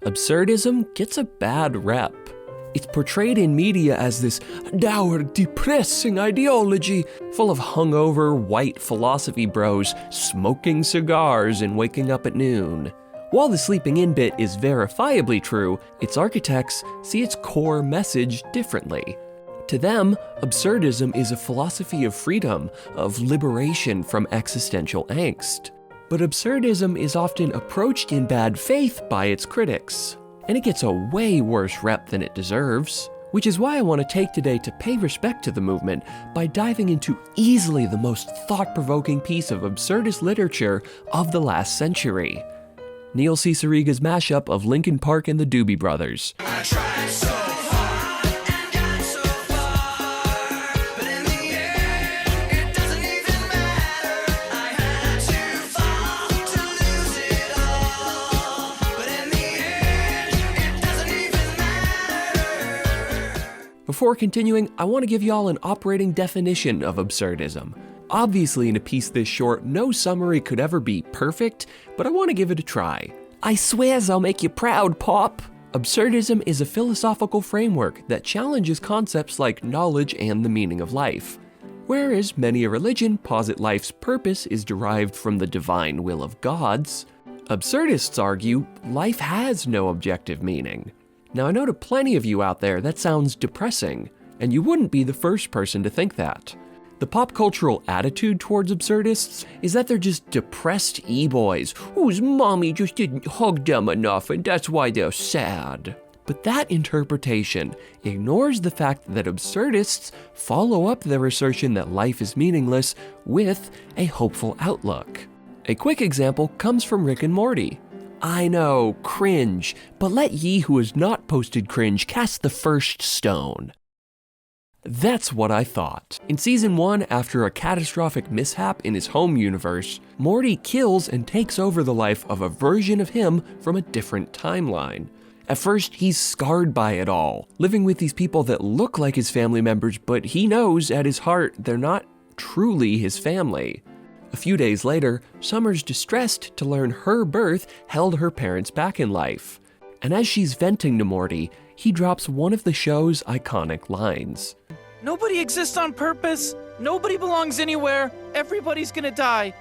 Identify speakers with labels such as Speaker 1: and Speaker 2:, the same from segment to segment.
Speaker 1: Absurdism gets a bad rep. It's portrayed in media as this dour, depressing ideology full of hungover, white philosophy bros smoking cigars and waking up at noon. While the sleeping in bit is verifiably true, its architects see its core message differently. To them, absurdism is a philosophy of freedom, of liberation from existential angst. But absurdism is often approached in bad faith by its critics, and it gets a way worse rep than it deserves. Which is why I want to take today to pay respect to the movement by diving into easily the most thought-provoking piece of absurdist literature of the last century. Neil Cicerega's mashup of Linkin Park and the Doobie Brothers.
Speaker 2: I tried so hard and got so far, but in the end, it doesn't even matter. I had to fall to lose it all, but in the end, it doesn't even matter.
Speaker 1: Before continuing, I want to give y'all an operating definition of absurdism. Obviously, in a piece this short, no summary could ever be perfect, but I want to give it a try. I swears I'll make you proud, Pop! Absurdism is a philosophical framework that challenges concepts like knowledge and the meaning of life. Whereas many a religion posit life's purpose is derived from the divine will of gods, absurdists argue life has no objective meaning. Now, I know to plenty of you out there that sounds depressing, and you wouldn't be the first person to think that. The pop cultural attitude towards absurdists is that they're just depressed e-boys whose mommy just didn't hug them enough and that's why they're sad. But that interpretation ignores the fact that absurdists follow up their assertion that life is meaningless with a hopeful outlook. A quick example comes from Rick and Morty. I know, cringe, but let ye who has not posted cringe cast the first stone. That's what I thought. In season 1, after a catastrophic mishap in his home universe, Morty kills and takes over the life of a version of him from a different timeline. At first, he's scarred by it all, living with these people that look like his family members, but he knows at his heart they're not truly his family. A few days later, Summer's distressed to learn her birth held her parents back in life. And as she's venting to Morty, he drops one of the show's iconic lines.
Speaker 3: Nobody exists on purpose. Nobody belongs anywhere. Everybody's gonna die.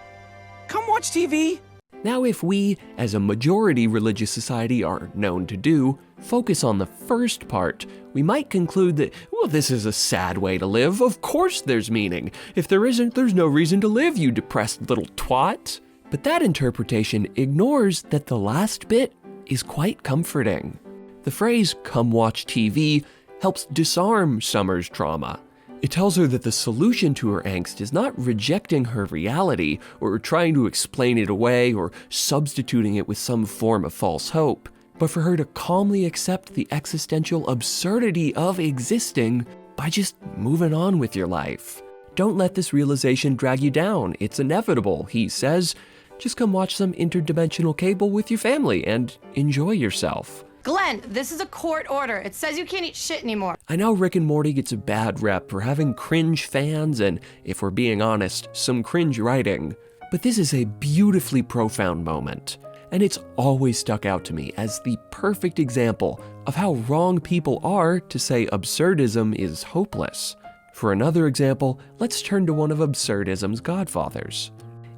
Speaker 3: Come watch TV.
Speaker 1: Now, if we, as a majority religious society are known to do, focus on the first part, we might conclude that, well, this is a sad way to live. Of course there's meaning. If there isn't, there's no reason to live, you depressed little twat. But that interpretation ignores that the last bit is quite comforting. The phrase, come watch TV, helps disarm Summer's trauma. It tells her that the solution to her angst is not rejecting her reality or trying to explain it away or substituting it with some form of false hope, but for her to calmly accept the existential absurdity of existing by just moving on with your life. Don't let this realization drag you down. It's inevitable, he says. Just come watch some interdimensional cable with your family and enjoy yourself.
Speaker 4: Glenn, this is a court order. It says you can't eat shit anymore.
Speaker 1: I know Rick and Morty gets a bad rep for having cringe fans and, if we're being honest, some cringe writing. But this is a beautifully profound moment, and it's always stuck out to me as the perfect example of how wrong people are to say absurdism is hopeless. For another example, let's turn to one of absurdism's godfathers.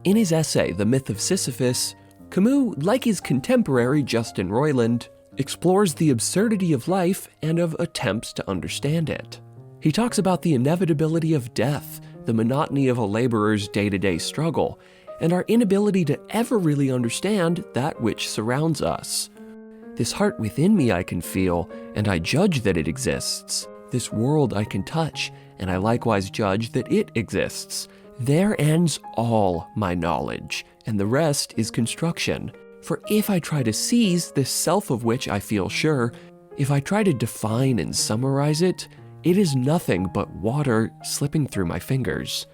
Speaker 1: In his essay, The Myth of Sisyphus, Camus, like his contemporary Justin Roiland, explores the absurdity of life and of attempts to understand it. He talks about the inevitability of death, the monotony of a laborer's day-to-day struggle, and our inability to ever really understand that which surrounds us. This heart within me I can feel, and I judge that it exists. This world I can touch, and I likewise judge that it exists. There ends all my knowledge, and the rest is construction. For if I try to seize this self of which I feel sure, if I try to define and summarize it, it is nothing but water slipping through my fingers.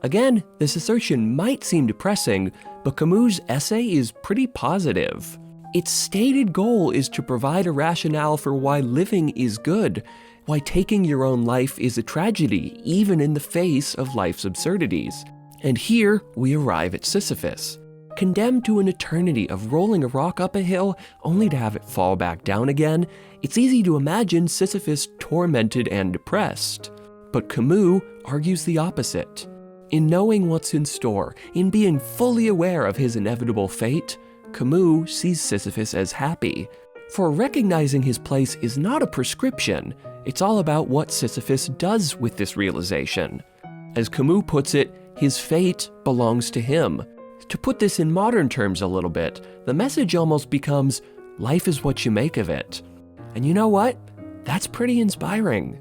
Speaker 1: Again, this assertion might seem depressing, but Camus' essay is pretty positive. Its stated goal is to provide a rationale for why living is good, why taking your own life is a tragedy, even in the face of life's absurdities. And here we arrive at Sisyphus. Condemned to an eternity of rolling a rock up a hill only to have it fall back down again, it's easy to imagine Sisyphus tormented and depressed. But Camus argues the opposite. In knowing what's in store, in being fully aware of his inevitable fate, Camus sees Sisyphus as happy. For recognizing his place is not a prescription, it's all about what Sisyphus does with this realization. As Camus puts it, his fate belongs to him. To put this in modern terms a little bit, the message almost becomes, life is what you make of it. And you know what? That's pretty inspiring.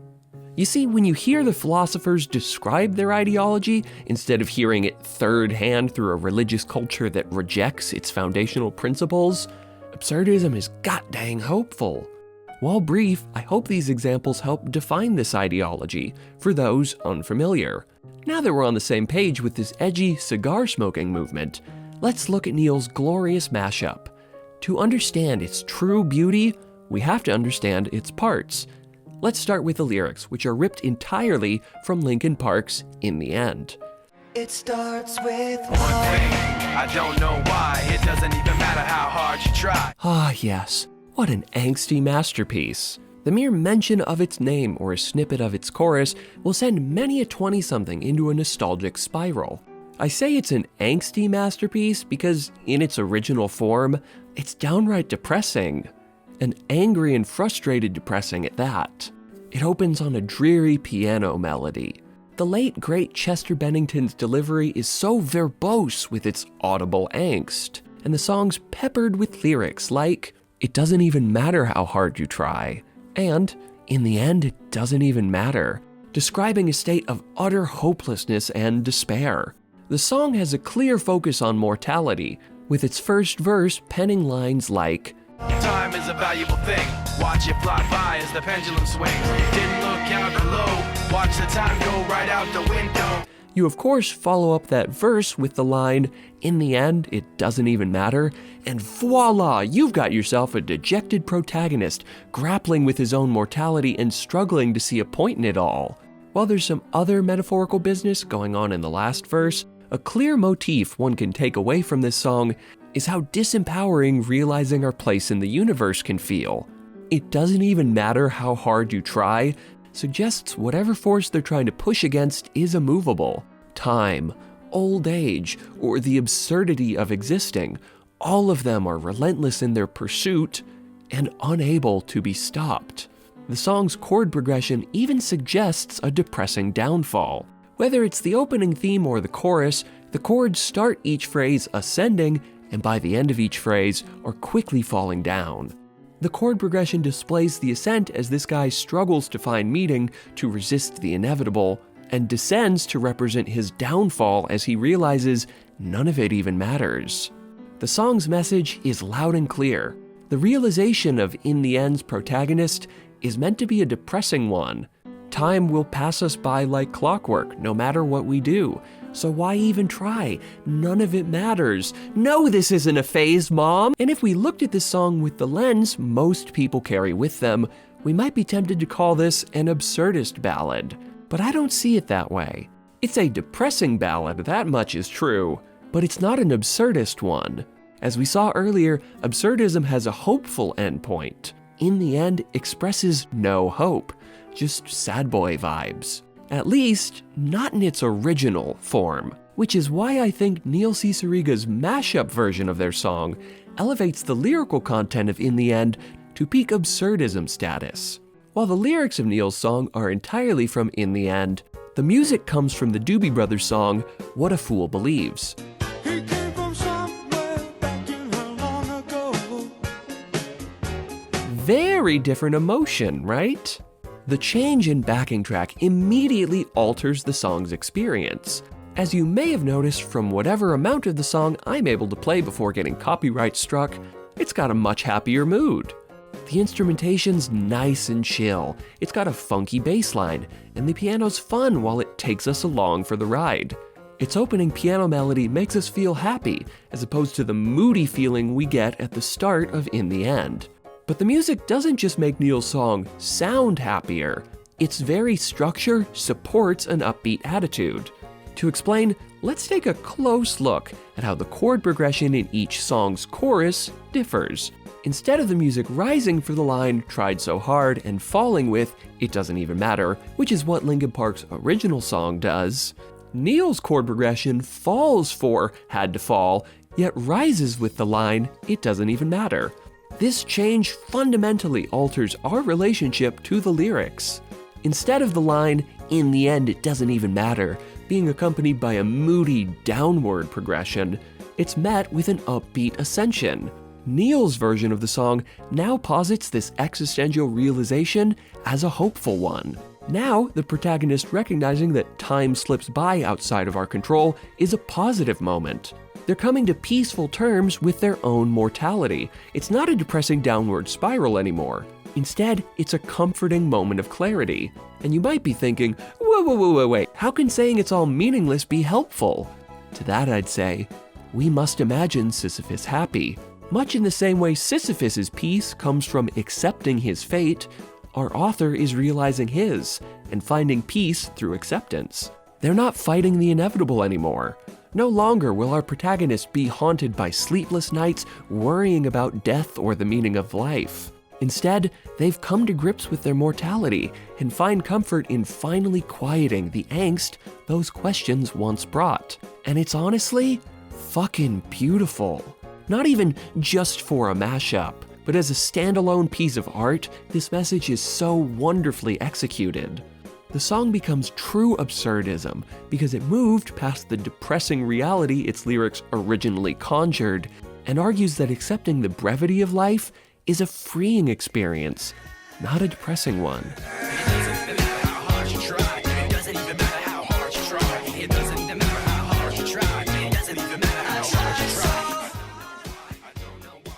Speaker 1: You see, when you hear the philosophers describe their ideology, instead of hearing it third hand through a religious culture that rejects its foundational principles, absurdism is god-dang hopeful. While brief, I hope these examples help define this ideology for those unfamiliar. Now that we're on the same page with this edgy cigar-smoking movement, let's look at Neil's glorious mashup. To understand its true beauty, we have to understand its parts. Let's start with the lyrics, which are ripped entirely from Linkin Park's In the End.
Speaker 2: It starts with
Speaker 5: One thing, I don't know why. It doesn't even matter how hard you try.
Speaker 1: Ah yes, what an angsty masterpiece. The mere mention of its name or a snippet of its chorus will send many a 20-something into a nostalgic spiral. I say it's an angsty masterpiece because in its original form, it's downright depressing. An angry and frustrated depressing at that. It opens on a dreary piano melody. The late great Chester Bennington's delivery is so verbose with its audible angst, and the song's peppered with lyrics like, "It doesn't even matter how hard you try," and "In the end, it doesn't even matter," describing a state of utter hopelessness and despair. The song has a clear focus on mortality, with its first verse penning lines like,
Speaker 5: Time is a valuable thing. Watch it fly by as the pendulum swings. Didn't look out below. Watch the time go right out the window.
Speaker 1: You of course follow up that verse with the line, "In the end, it doesn't even matter," and voila, you've got yourself a dejected protagonist grappling with his own mortality and struggling to see a point in it all. While there's some other metaphorical business going on in the last verse, a clear motif one can take away from this song is how disempowering realizing our place in the universe can feel. It doesn't even matter how hard you try suggests whatever force they're trying to push against is immovable. Time, old age, or the absurdity of existing, all of them are relentless in their pursuit and unable to be stopped. The song's chord progression even suggests a depressing downfall. Whether it's the opening theme or the chorus, the chords start each phrase ascending and by the end of each phrase are quickly falling down. The chord progression displays the ascent as this guy struggles to find meaning to resist the inevitable, and descends to represent his downfall as he realizes none of it even matters. The song's message is loud and clear. The realization of In the End's protagonist is meant to be a depressing one. Time will pass us by like clockwork, no matter what we do. So why even try? None of it matters. No, this isn't a phase, Mom! And if we looked at this song with the lens most people carry with them, we might be tempted to call this an absurdist ballad. But I don't see it that way. It's a depressing ballad, that much is true, but it's not an absurdist one. As we saw earlier, absurdism has a hopeful endpoint. In the End expresses no hope, just sad boy vibes. At least, not in its original form, which is why I think Neil Cicerega's mashup version of their song elevates the lyrical content of In the End to peak absurdism status. While the lyrics of Neil's song are entirely from In the End, the music comes from the Doobie Brothers song, What a Fool Believes.
Speaker 2: He came from somewhere back in hell long ago.
Speaker 1: Very different emotion, right? The change in backing track immediately alters the song's experience. As you may have noticed from whatever amount of the song I'm able to play before getting copyright struck, it's got a much happier mood. The instrumentation's nice and chill, it's got a funky bass line, and the piano's fun while it takes us along for the ride. Its opening piano melody makes us feel happy, as opposed to the moody feeling we get at the start of In the End. But the music doesn't just make Neil's song sound happier, its very structure supports an upbeat attitude. To explain, let's take a close look at how the chord progression in each song's chorus differs. Instead of the music rising for the line "tried so hard" and falling with "it doesn't even matter," which is what Linkin Park's original song does, Neil's chord progression falls for "had to fall," yet rises with the line "it doesn't even matter." This change fundamentally alters our relationship to the lyrics. Instead of the line "in the end it doesn't even matter" being accompanied by a moody downward progression, it's met with an upbeat ascension. Neil's version of the song now posits this existential realization as a hopeful one. Now, the protagonist recognizing that time slips by outside of our control is a positive moment. They're coming to peaceful terms with their own mortality. It's not a depressing downward spiral anymore. Instead, it's a comforting moment of clarity. And you might be thinking, wait, how can saying it's all meaningless be helpful? To that I'd say, we must imagine Sisyphus happy. Much in the same way Sisyphus's peace comes from accepting his fate, our author is realizing his and finding peace through acceptance. They're not fighting the inevitable anymore. No longer will our protagonist be haunted by sleepless nights worrying about death or the meaning of life. Instead, they've come to grips with their mortality and find comfort in finally quieting the angst those questions once brought. And it's honestly fucking beautiful. Not even just for a mashup, but as a standalone piece of art, this message is so wonderfully executed. The song becomes true absurdism because it moved past the depressing reality its lyrics originally conjured and argues that accepting the brevity of life is a freeing experience, not a depressing one.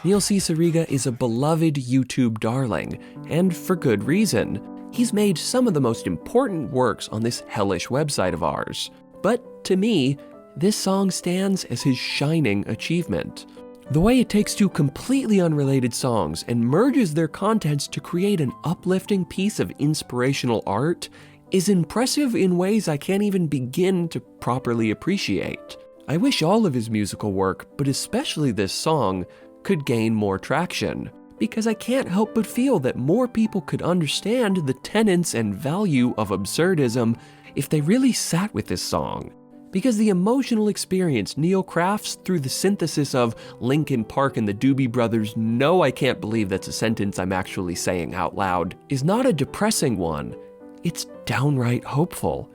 Speaker 1: Neil Cicierega is a beloved YouTube darling, and for good reason. He's made some of the most important works on this hellish website of ours. But to me, this song stands as his shining achievement. The way it takes two completely unrelated songs and merges their contents to create an uplifting piece of inspirational art is impressive in ways I can't even begin to properly appreciate. I wish all of his musical work, but especially this song, could gain more traction, because I can't help but feel that more people could understand the tenets and value of absurdism if they really sat with this song. Because the emotional experience Neil crafts through the synthesis of Linkin Park and the Doobie Brothers' "No, I can't believe that's a sentence I'm actually saying out loud" is not a depressing one, it's downright hopeful.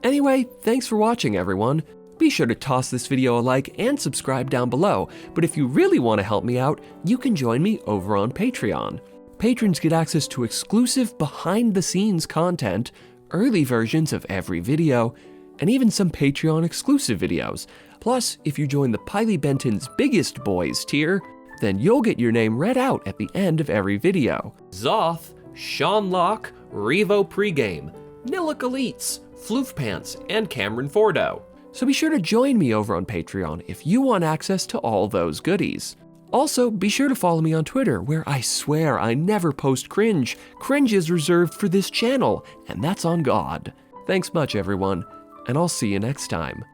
Speaker 1: Anyway, thanks for watching everyone. Be sure to toss this video a like and subscribe down below, but if you really want to help me out, you can join me over on Patreon. Patrons get access to exclusive behind-the-scenes content, early versions of every video, and even some Patreon exclusive videos. Plus, if you join the Piley Benton's Biggest Boys tier, then you'll get your name read out at the end of every video. Zoth, Sean Locke, Revo Pregame, Nillik Elites, Floof Pants, and Cameron Fordo. So be sure to join me over on Patreon if you want access to all those goodies. Also, be sure to follow me on Twitter, where I swear I never post cringe. Cringe is reserved for this channel, and that's on God. Thanks much, everyone, and I'll see you next time.